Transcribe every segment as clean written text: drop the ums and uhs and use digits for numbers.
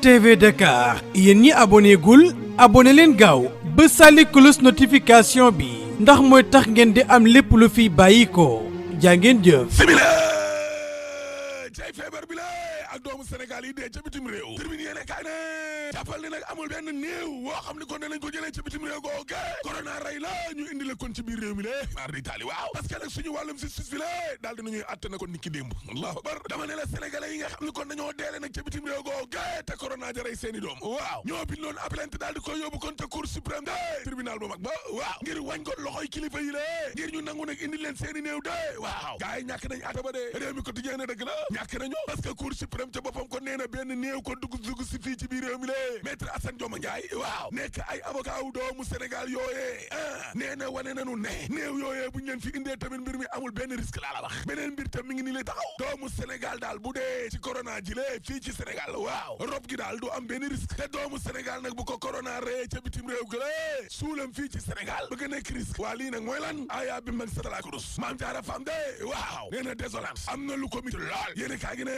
TV Dakar yéen ñi abonné gul abonné leen gaaw ba sàlli cloche notification bi ndax mooy tax ngeen di am lépp lu fi bàyyi ko jaa ngeen jëf. cay feebar bi la ak doomu Sénégal yi dee ca bitim réew termine yéene kaay ne jàppal ne nag amul benn néew woo xam ne kon danañ ko jëlee ca bitim réew googe corona rey la ñu indi la kon ci biir réew mi le mar di taali waaw parce que nag suñu wàllum justice bi la daal dinañuy atte na kon nit ki démb allahu akbar dama ne la sénégalais yi nga xam ne kon dañoo deele nag ca bitim réew googe te corona ja rey seeni doom waaw ñoo bindoon plainte daal di koy yóbbu kon ca cour suprême de tribunal bu mag ba waaw ngir wañ ko loxoy kilifa yi le ngir ñu nangu nag indi leen seeni néew de waaw gars yi ñàkk nañ atte ba de réew mi quotidien ne dëgg la ñàkk nañu parce que cour suprême ca boppam ko nee na benn néew ko dugg si fii ci biir réew mi le maître Assane Dioma Ndiaye waaw nekk ay avocat wu doomu Sénégal yooyee nee na wane nanu ne néew yooyee bu ñu leen fi indee tamit mbir mi amul benn risque laa la wax beneen mbir tam mi ngi nii lay taxaw doomu Sénégal daal bu dee ci corona ji le fii ci Sénégal waaw rob gi daal du am benn risque te doomu Sénégal nag bu ko corona ree ca bitim réew gi le suulam fii ci Sénégal bëgg a nekk risque waa lii nag mooy lan aya bi mag satala kurus maam jaara fam de waaw nee na désolante am na lu ko mit lool yéene kaa gi ne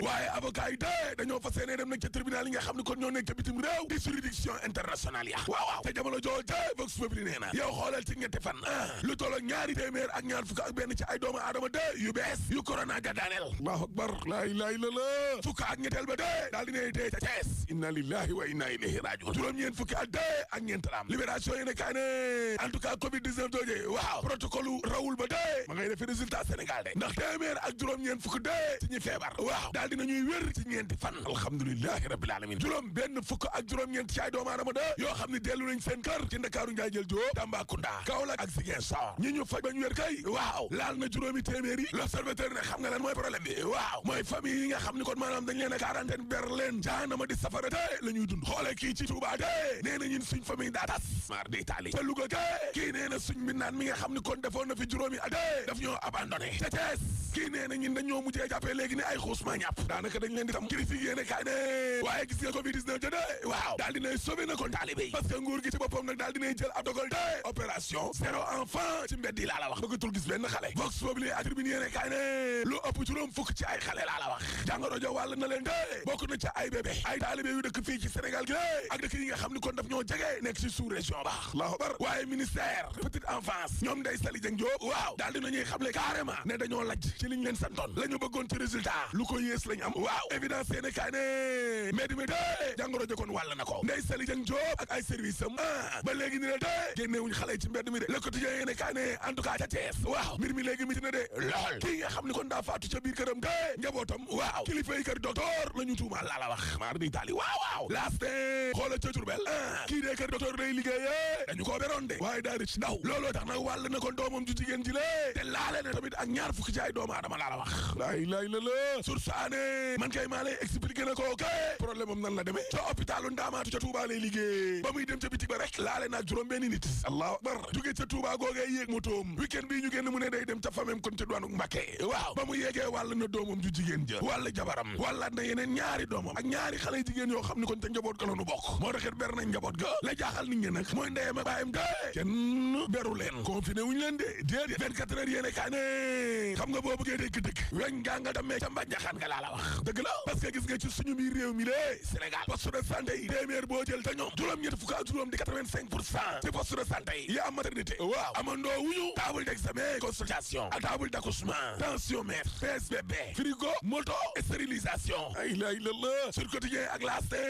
waaye avocat yi de dañoo fas yéene dem nag ca tribunal yi nga xam ne kon ñoo nekk ca bitim réew di juridiction internationale ya waaw te jamono jooju Vox Populi nee na yow xoolal ci ñetti fan lu toll ak ñaari téeméer ak ñaar fukk ak benn ci ay doomu aadama de yu bees yu corona ga daaneel allahu akbar laa ilaaha illallaah fukk ak ñetteel ba de daal dinay dee ca Cees inna lillahi wa inna ilayhi rajiun juróom-ñeent fukki at de ak ñeent lam libération yi ne kaay ne en tout cas covid 19 jooje waaw protocole rawul ba de ma ngay defi résultat Sénégal de ndax téeméer ak juróom-ñeent fukk de ci ñi feebar waaw daal dinañuy wér ci ñeenti fan alhamdulillahi rabbil alamin juróom benn fukk ak juróom-ñeent ci ay doomu aadama de yoo xam ne dellu nañ seen kër ci Ndakaaru Njaay jël joo Tambacounda Kaolack ak Ziguinchor ñi ñu faj ba ñu wér kay waaw laal na juróomi téeméer yi l'observateur ne xam nga lan mooy problème bi waaw mooy famille yi nga xam ne kon maanaam dañ leen a quarantaine ber leen jaanama di safara te la ñuy dund xoole kii ci Touba de nee na ñun suñ famille daa tas mar di Italie te Louga ke kii nee na suñ mbindaan mi nga xam ne kon defoon na fi juróomi ade daf ñoo abandonné te Thiès kii nee na ñun dañoo mujjee jàppee léegi ne ay xuusma ñàpp daanaka dañ leen di tam critique yéene kaay ne waaye gis nga covid 19 jëde waaw daal dinay sauvé na kon taalibe yi parce que nguur gi ci boppam nag daal dinay jël ab dogal de opération zéro enfant ci mbedd yi laa la wax bëggatul gis benn xale Vox Populi ak Tribune yéene kaay ne lu ëpp juróom fukk ci ay xale laa la wax jàngoro ja wàll na leen de bokk na ca ay bébé ay taalibe yu dëkk fii ci Sénégal gi ak dëkk yi nga xam ni kon daf ñoo jege nekk ci sous région ba Allahu akbar waaye ministère petite enfance ñoom Ndeye Saly Dieng Diop waaw daal dinañuy xamle carrément ne dañoo lajj ci liñ leen santoon la ñu bëggoon ci résultat lu ko yées lañ am waaw évidence yéene kaay ne mbedd mi de jàngoro ja kon wàll na ko Ndeye Saly Dieng Diop ak ay service am ba léegi ni la de génneewuñ xale ci mbedd mi de Le Quotidien yéene kaay ne en tout cas ca Thiès waaw mbir mi léegi miti na de lool kii nga xam ni kon daa faatu ca biir këram de njabootam waaw kilifa yi kër docteur la ñu tuumaal laa la wax maar di taali waaw laaste xoola ca Jurbel kii dee kër docteur day liggéeyee dañu koo beroon de waaye daa rëcc ndaw looloo tax nag wàll na kon doomam ju jigéen ji lee te laale na tamit ak ñaar fukki ci ay doomu aadama laa la wax laay la sursaane man kay maa lay expliqué na ko kay problème am nan la demee ca hôpitalu Ndaamaatu ca Touba lay liggéey ba muy dem ca bitig ba rek laale naag juróom benn nit allahu akbar jóge ca Touba googee yéeg motoom week-end bii ñu génn mu ne day dem ca famem kon ca duwaanu Mbàkke waaw ba mu yeegee wàll na doomam ju jigéen ja wàll jabaram wàllaat na yeneen ñaari doomam ak ñaari xale jigéen yoo xam ni kon ca njaboot ga la nu bokk moo taxit ber nañ njaboot ga la jaaxal nit ñi nag mooy ndeyam ak baayam de kenn beru leen confiné wuñu leen de déedéet 24 heures yéene kaa ne xam nga boo bëggee dégg dëgg weñ ngaa nga demee ca mbànjaxaan nga laa la wax dëgg la parce que gis nga ci suñu biir réew mi lée Sénégal poste de santé yi téeméer boo jël te ñoom juróom-ñett fukk ak juróom di 85% ci poste de santé yi am maternité waaw amandoo wuñu table d'examen consultation ak table d'accouchement tensiomètre PSBB frigo moto et stérilisation ay la ilallah sur quotidien ak laaste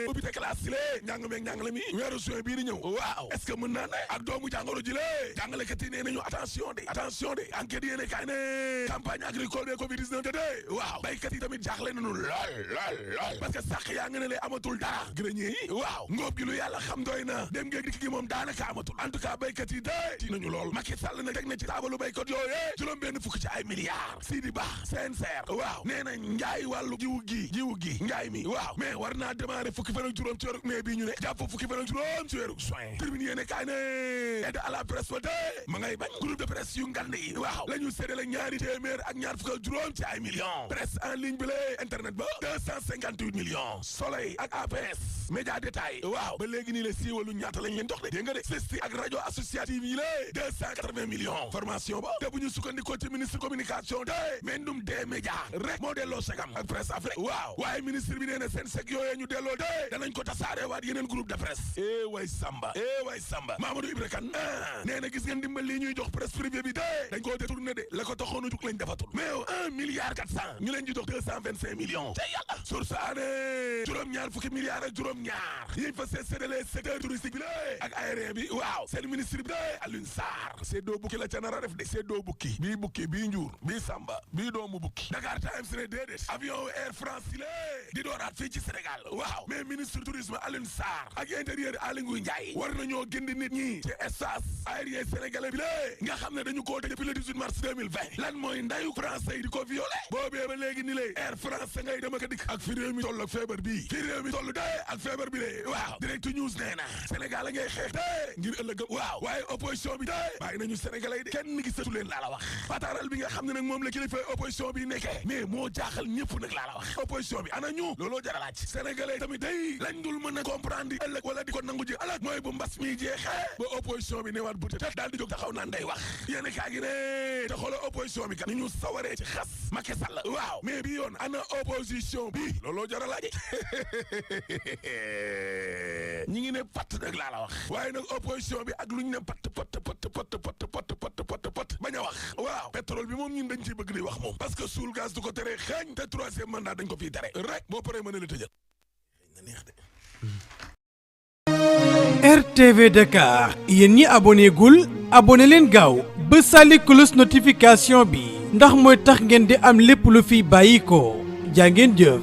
ubbi te classe si lée njàng meeg njàngale mi weeru juin bii di ñëw waaw est-ce que mën naa ne ak doomu jàngoro ji lée jàngalekat yi nee nañu attention de enquête yéene kaay ne campagne agricole de covid 19 de waaw baykat yi tamit jaaxle nañu lool parce que sàq yaa nga ne lee amatul dara grenier yi waaw ngóob gi lu yàlla xam doy na dem ngeeg dikk gi moom daanaka amatul en tout cas baykat yi de ti nañu lool Macky Sall na teg na ci taabalu baykat yooyee juróom benn fukk ci ay milliards Sidi Ba CNCR waaw nee na njaay wàllu jiwu gi njaay mi waaw mais war naa démarrer fukki fan ak juróom ci weeru mai bii ñu ne jàpp fukki fan ak juróom ci weeru juin termine yéene kaay ne aide à la presse ba de ma ngay bañ groupe de presse yu ngand yi waaw la ñu séddale ñaari téeméer ak ñaar fukk ak juróom ci ay millions presse en ligne bi la internet ba 258 millions Soleil ak APS média détail waaw ba léegi nii la siiwalu ñaata lañ leen jox de dégg nga de CESTI ak rajo associative yi lée 280 millions formation ba te bu ñu sukkandikoo ci ministre communication de Mendum des médias rek moo delloo segam ak presse Afrique waaw waaye ministre bi nee na seen seg yooyee ñu delloo de danañ ko tasaare waat yeneen groupe de presse way Samba Mamadou Ibra Kane nee na gis ngeen dimbal lii ñuy jox presse privée bi de dañ koo détourné de la ko taxoonu jug lañ defatul mais 1 milliard 400 ñu leen di jox 225 millions te yàlla source ané juróom-ñaar fukki milliards ak juróom-ñaar yiñ fa séddale secteur touristique bi la ak aérien bi waaw seen ministre bi de Alioune Sarr séddoo bukki la ca nar a def de séddoo bukki bii njuur bii Samba bii doomu bukki Dakar Times ne déedéet avion Air France yi la di dooraat fii ci Sénégal waaw mais ministre tourisme Alioune Sarr ak intérieur Aly Ngouille Ndiaye war nañoo gindi nit ñi ci espace aérien sénégalais bi la nga xam ne dañu koo tëj depuis le 18 mars 2020 lan mooy ndayu français yi di ko violé boobee ba léegi ni lay Air France ngay dem ak dikk ak fi réew mi toll ak feebar bii fi réew mi toll de ak feebar bi le waaw Direct News nee na Sénégal a ngay xeex de ngir ëllëgëm waaw waaye opposition bi de bàyyi nañu sénégalais yi de kenn gisatu leen laa la wax pataaral bi nga xam ne nag moom la kilifa opposition bi nekkee mais moo jaaxal ñëpp nag laa la wax opposition bi ana ñu looloo jar a laaj sénégalais tamit day lañ dul mën a comprendre di ëllëg wala di ko nangu ji ëllëg mooy bu mbas mi jeexee ba opposition bi newaat bu te daal di jóg taxaw naan day wax yéen kaa gi ne te xoolal opposition bi kat ni ñu sawaree ci xas Macky Sall waaw mais bi yoon ana opposition bi looloo jar a laaj ñi ngi ne patt nag laa la wax waaye nag opposition bi ak lu ñu ne patt bañ a wax waaw pétrole bi moom ñun dañ ciy bëgg di wax moom parce que suul gaz du ko tere xeeñ te troisième mandat dañ ko fiy tere rek boo paree mën a la tëjal na neex de RTV Dakar yéen ñi aboné gul aboné leen gaaw ba sali cloche notification bi ndax mooy tax ngeen di am lépp lu fiy bàyyi ko jaa ngeen jëf